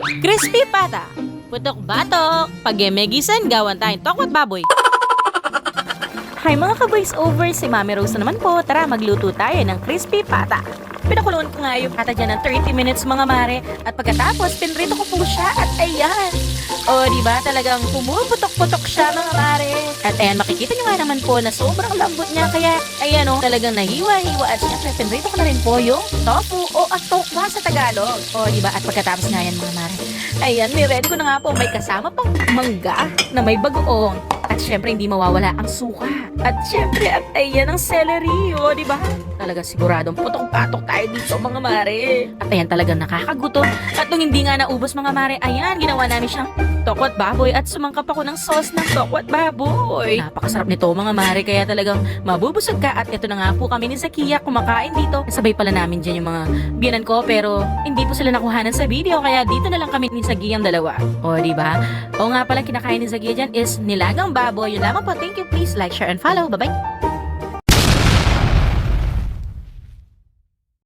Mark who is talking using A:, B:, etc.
A: Crispy pata. Putok batok. Pag-emegisan, gawan tayong tokwat baboy. Hi mga ka-voice over, si Mami Rose na naman po. Tara, magluto tayo ng crispy pata. Pinakulungan ko nga yung pata dyan ng 30 minutes mga mare. At pagkatapos, pinrito ko po siya at ayan. O, diba? Talagang pumuputok-putok siya mga mare. At ayan, makikita nyo nga naman po na sobrang lambot niya. Kaya, ayan o, talagang nahiwa-hiwa. At syempre, pinrito ko na rin po yung tofu o atokwa sa Tagalog. O, diba? At pagkatapos nga yan mga mare. Ayan, niready ko na nga po. May kasama pang mangga na may bagoong. At syempre, hindi mawawala ang suka. At syempre, at ayan ang celery. O, diba? Talaga siguradong putok-patok tayo dito mga mare. At ayan talagang nakakagutom. At nung hindi nga naubos mga mare, ayan, ginawa namin siyang tokwat baboy at sumangkap ako ng sauce ng tokwat baboy. Napakasarap nito mga mare, kaya talagang mabubusog ka. At ito na nga po kami ni Zakia kumakain dito. Sabay pala namin dyan yung mga biyanan ko, pero hindi po sila nakuhanan sa video, kaya dito na lang kami ni Zakia ang dalawa. O, diba? O nga pala, kinakain ni Zakia dyan is nilagang baboy. Yun lamang po. Thank you. Please like, share, and follow. Bye-bye.